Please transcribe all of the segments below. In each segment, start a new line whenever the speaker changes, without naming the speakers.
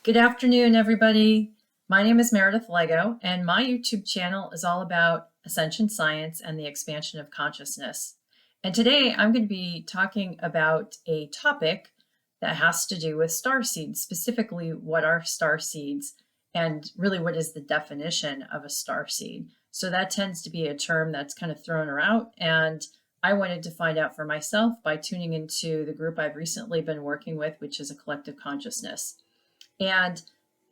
Good afternoon, everybody. My name is Meredith Lego, and my YouTube channel is all about Ascension science and the expansion of consciousness. And today I'm going to be talking about a topic that has to do with starseeds, specifically what are starseeds and really what is the definition of a starseed. So that tends to be a term that's kind of thrown around, and I wanted to find out for myself by tuning into the group I've recently been working with, which is a collective consciousness. And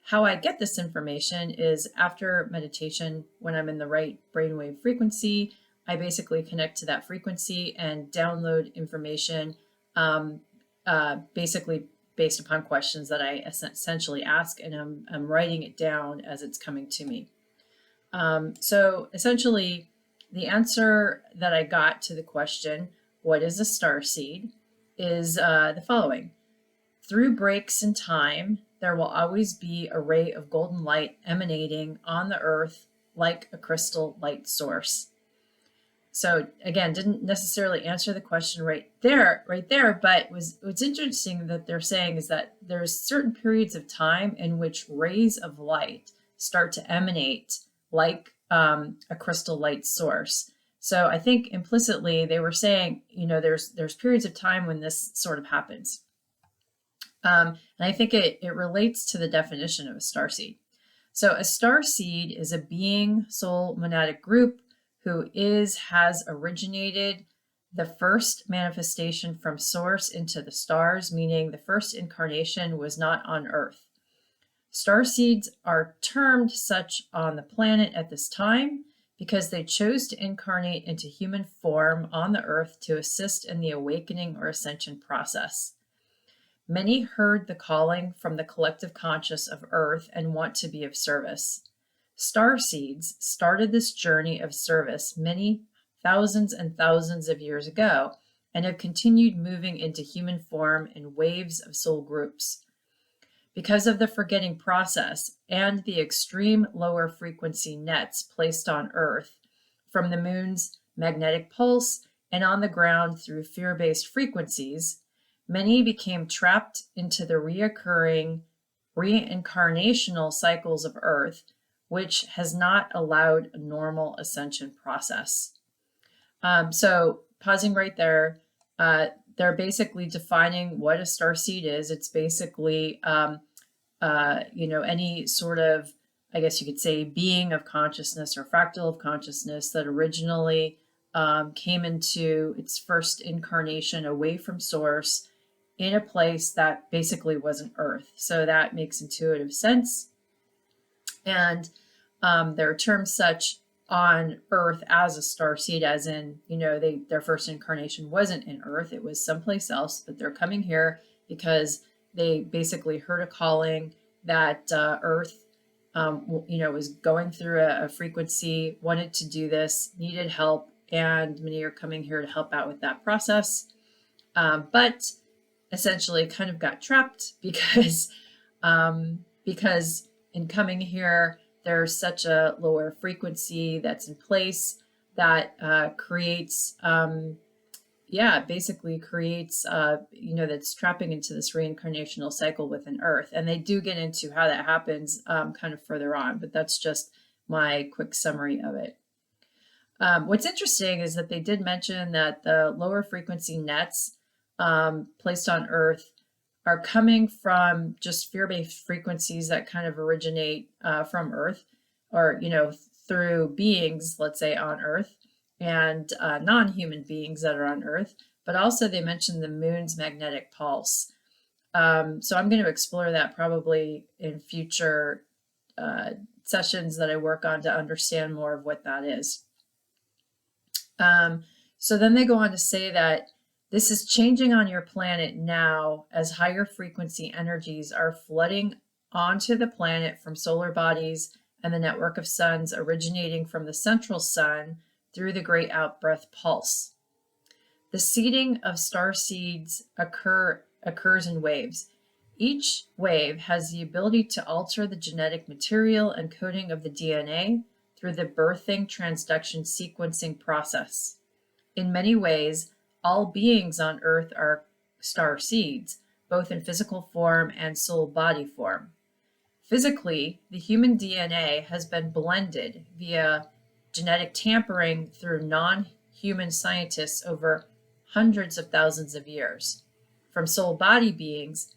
how I get this information is after meditation, when I'm in the right brainwave frequency, I basically connect to that frequency and download information, basically based upon questions that I essentially ask, and I'm writing it down as it's coming to me. So essentially, the answer that I got to the question, what is a starseed, is the following. Through breaks in time, there will always be a ray of golden light emanating on the earth like a crystal light source. So again, didn't necessarily answer the question right there, but what's interesting that they're saying is that there's certain periods of time in which rays of light start to emanate like a crystal light source. So I think implicitly they were saying, there's periods of time when this sort of happens. And I think it relates to the definition of a starseed. So a starseed is a being soul monadic group who has originated the first manifestation from source into the stars, meaning the first incarnation was not on Earth. Starseeds are termed such on the planet at this time because they chose to incarnate into human form on the Earth to assist in the awakening or ascension process. Many heard the calling from the collective conscious of Earth and want to be of service. Starseeds started this journey of service many thousands and thousands of years ago and have continued moving into human form in waves of soul groups. Because of the forgetting process and the extreme lower frequency nets placed on Earth from the moon's magnetic pulse and on the ground through fear-based frequencies, many became trapped into the reoccurring reincarnational cycles of Earth, which has not allowed a normal ascension process. So pausing right there, they're basically defining what a starseed is. It's basically, any sort of, I guess you could say, being of consciousness or fractal of consciousness that originally came into its first incarnation away from source in a place that basically wasn't Earth. So that makes intuitive sense. And there are terms such on Earth as a starseed, as in, their first incarnation wasn't in Earth, it was someplace else, but they're coming here because they basically heard a calling that Earth, was going through a frequency, wanted to do this, needed help, and many are coming here to help out with that process. But essentially kind of got trapped because in coming here, there's such a lower frequency that's in place that creates, that's trapping into this reincarnational cycle within Earth. And they do get into how that happens kind of further on, but that's just my quick summary of it. What's interesting is that they did mention that the lower frequency nets placed on Earth are coming from just fear-based frequencies that kind of originate from Earth, or through beings, let's say, on Earth, and non-human beings that are on Earth. But also they mentioned the moon's magnetic pulse. So I'm going to explore that probably in future sessions that I work on to understand more of what that is. So then they go on to say that this is changing on your planet now as higher frequency energies are flooding onto the planet from solar bodies and the network of suns originating from the central sun through the great outbreath pulse. The seeding of starseeds occurs in waves. Each wave has the ability to alter the genetic material and coding of the DNA through the birthing transduction sequencing process. In many ways, all beings on Earth are starseeds, both in physical form and soul body form. Physically, the human DNA has been blended via genetic tampering through non-human scientists over hundreds of thousands of years. From soul body beings,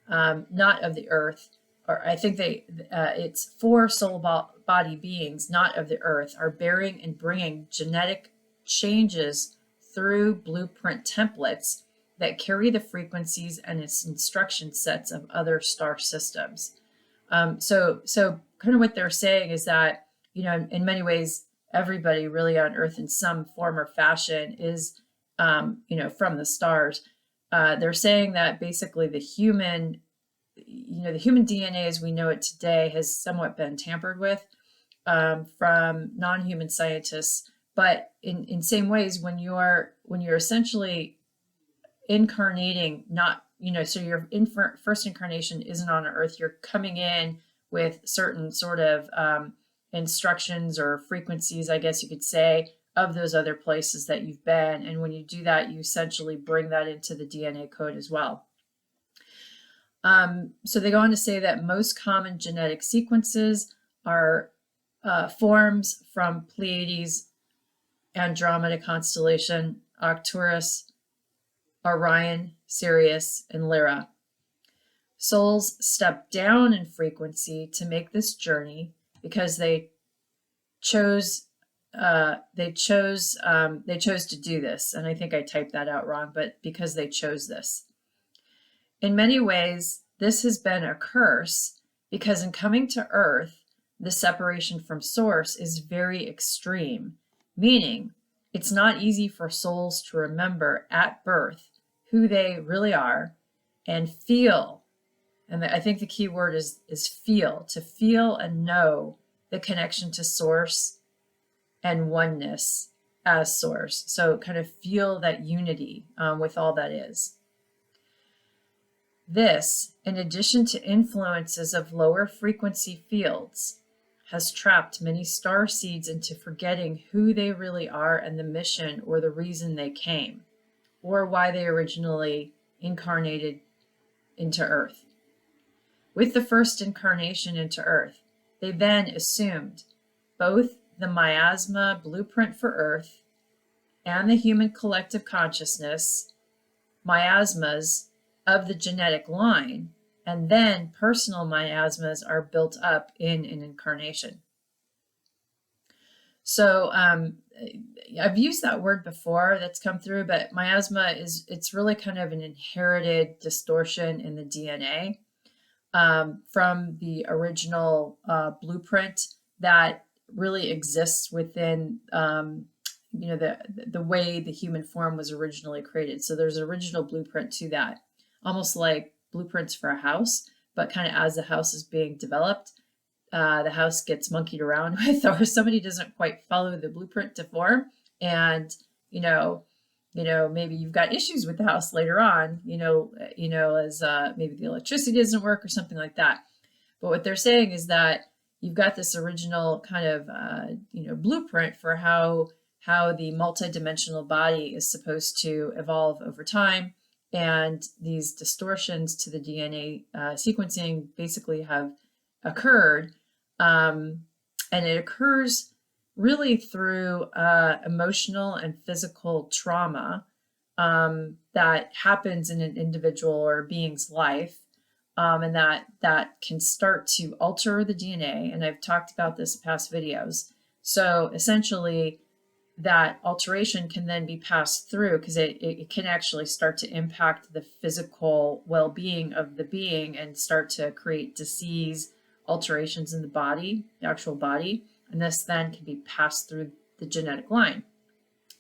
not of the earth, or I think it's 4 soul body beings, not of the earth, are bearing and bringing genetic changes through blueprint templates that carry the frequencies and its instruction sets of other star systems. So kind of what they're saying is that, in many ways, everybody really on Earth in some form or fashion is, from the stars. They're saying that basically the human DNA as we know it today has somewhat been tampered with from non-human scientists. But in same ways, when you're essentially incarnating, not, so your first incarnation isn't on Earth, you're coming in with certain sort of instructions or frequencies, I guess you could say, of those other places that you've been. And when you do that, you essentially bring that into the DNA code as well. So they go on to say that most common genetic sequences are forms from Pleiades, Andromeda constellation, Arcturus, Orion, Sirius, and Lyra. Souls step down in frequency to make this journey because they chose to do this. And I think I typed that out wrong, but because they chose this. In many ways, this has been a curse because in coming to Earth, the separation from Source is very extreme, meaning it's not easy for souls to remember at birth who they really are and feel. And I think the key word is feel, to feel and know the connection to Source and oneness as Source. So kind of feel that unity with all that is. This, in addition to influences of lower frequency fields, has trapped many star seeds into forgetting who they really are and the mission or the reason they came, or why they originally incarnated into Earth. With the first incarnation into Earth, they then assumed both the miasma blueprint for Earth and the human collective consciousness, miasmas of the genetic line, and then personal miasmas are built up in an incarnation. So I've used that word before that's come through, but miasma it's really kind of an inherited distortion in the DNA from the original blueprint that really exists within the way the human form was originally created. So there's an original blueprint to that, almost like blueprints for a house, but kind of as the house is being developed, the house gets monkeyed around with, or somebody doesn't quite follow the blueprint to form, and maybe you've got issues with the house later on, as maybe the electricity doesn't work or something like that. But what they're saying is that you've got this original kind of blueprint for how the multidimensional body is supposed to evolve over time. And these distortions to the DNA sequencing basically have occurred. And it occurs really through emotional and physical trauma that happens in an individual or being's life. And that can start to alter the DNA. And I've talked about this in past videos. So essentially, that alteration can then be passed through because it can actually start to impact the physical well-being of the being and start to create disease, alterations in the body, the actual body, and this then can be passed through the genetic line.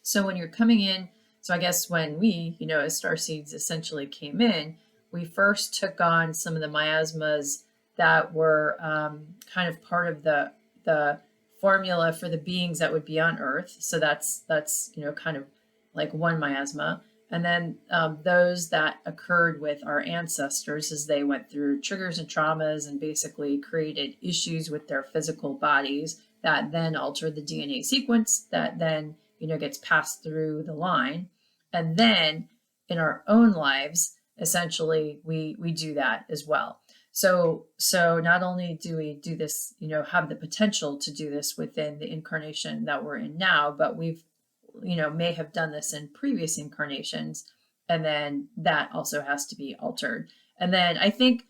So when you're coming in, so I guess when we, as starseeds essentially came in, we first took on some of the miasmas that were kind of part of the formula for the beings that would be on Earth. So that's kind of like one miasma. And then those that occurred with our ancestors as they went through triggers and traumas and basically created issues with their physical bodies that then altered the DNA sequence that then, gets passed through the line. And then in our own lives, essentially, we do that as well. So not only do we do this, have the potential to do this within the incarnation that we're in now, but we've, may have done this in previous incarnations, and then that also has to be altered. And then I think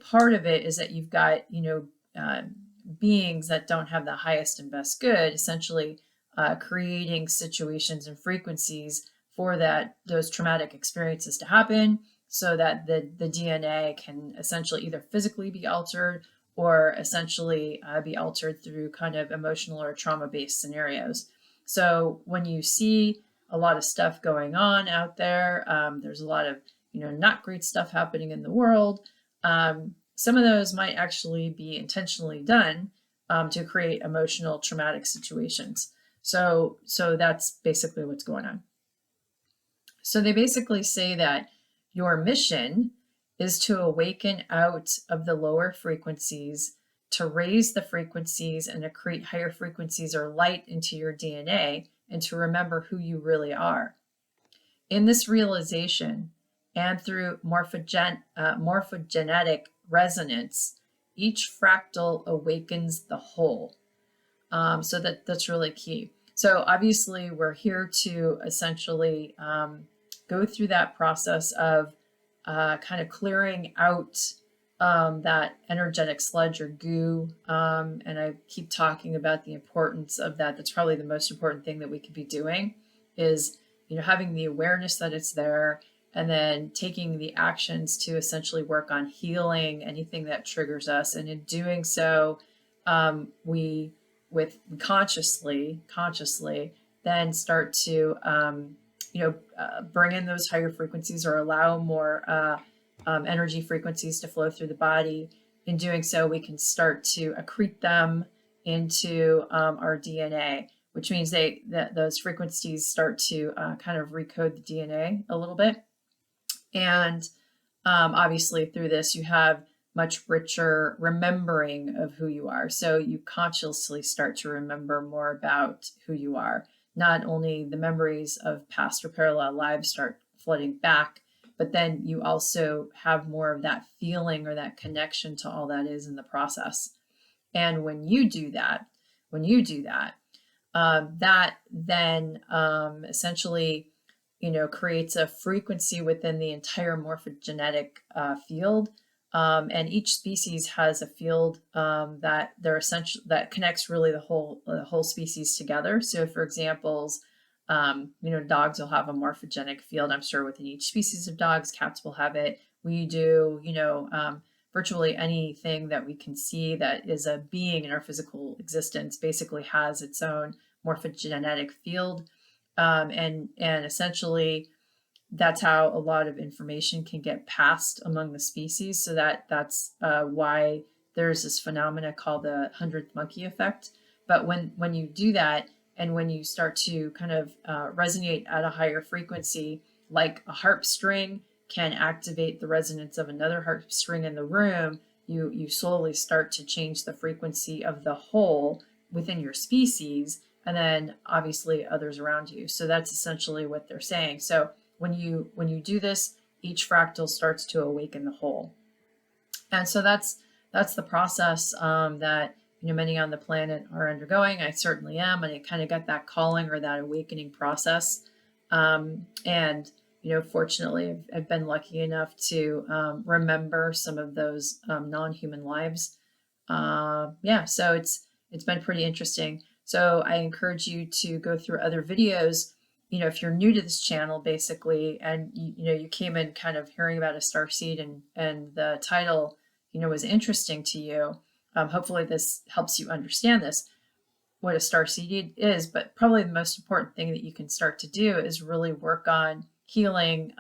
part of it is that you've got, beings that don't have the highest and best good, essentially creating situations and frequencies for those traumatic experiences to happen, so that the DNA can essentially either physically be altered or essentially be altered through kind of emotional or trauma-based scenarios. So when you see a lot of stuff going on out there, there's a lot of not great stuff happening in the world. Some of those might actually be intentionally done to create emotional traumatic situations. So that's basically what's going on. So they basically say that your mission is to awaken out of the lower frequencies, to raise the frequencies and accrete higher frequencies or light into your DNA, and to remember who you really are. In this realization, and through morphogenetic resonance, each fractal awakens the whole. So that's really key. So obviously we're here to essentially go through that process of kind of clearing out that energetic sludge or goo. And I keep talking about the importance of that. That's probably the most important thing that we could be doing is, having the awareness that it's there, and then taking the actions to essentially work on healing anything that triggers us. And in doing so, we consciously then start to bring in those higher frequencies, or allow more energy frequencies to flow through the body. In doing so, we can start to accrete them into our DNA, which means that those frequencies start to kind of recode the DNA a little bit. And obviously through this, you have much richer remembering of who you are. So you consciously start to remember more about who you are. Not only the memories of past or parallel lives start flooding back, but then you also have more of that feeling or that connection to all that is in the process. And when you do that, that then essentially, creates a frequency within the entire morphogenetic field. And each species has a field that that connects really the whole species together. So, for examples, dogs will have a morphogenic field, I'm sure, within each species of dogs. Cats will have it. We do, virtually anything that we can see that is a being in our physical existence basically has its own morphogenetic field. And essentially, that's how a lot of information can get passed among the species. So that's why there's this phenomena called the 100th monkey effect. But when you do that, and when you start to kind of resonate at a higher frequency, like a harp string can activate the resonance of another harp string in the room, you slowly start to change the frequency of the whole within your species, and then obviously others around you. So that's essentially what they're saying. So when you do this, each fractal starts to awaken the whole. And so that's the process that many on the planet are undergoing. I certainly am, and I kind of got that calling or that awakening process. And fortunately, I've been lucky enough to remember some of those non-human lives. So it's been pretty interesting. So I encourage you to go through other videos. If you're new to this channel, basically, and you came in kind of hearing about a starseed and the title, was interesting to you. Hopefully this helps you understand what a starseed is. But probably the most important thing that you can start to do is really work on healing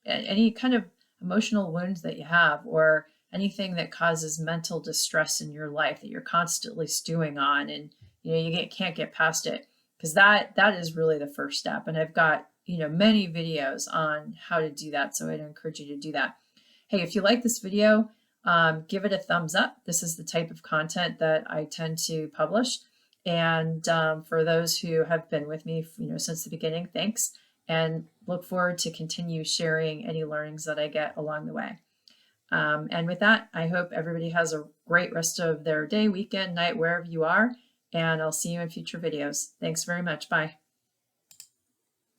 any kind of emotional wounds that you have, or anything that causes mental distress in your life that you're constantly stewing on, and you can't get past it. Because that is really the first step. And I've got, many videos on how to do that. So I'd encourage you to do that. Hey, if you like this video, give it a thumbs up. This is the type of content that I tend to publish. And for those who have been with me, since the beginning, thanks. And look forward to continue sharing any learnings that I get along the way. And with that, I hope everybody has a great rest of their day, weekend, night, wherever you are. And I'll see you in future videos. Thanks very much. Bye.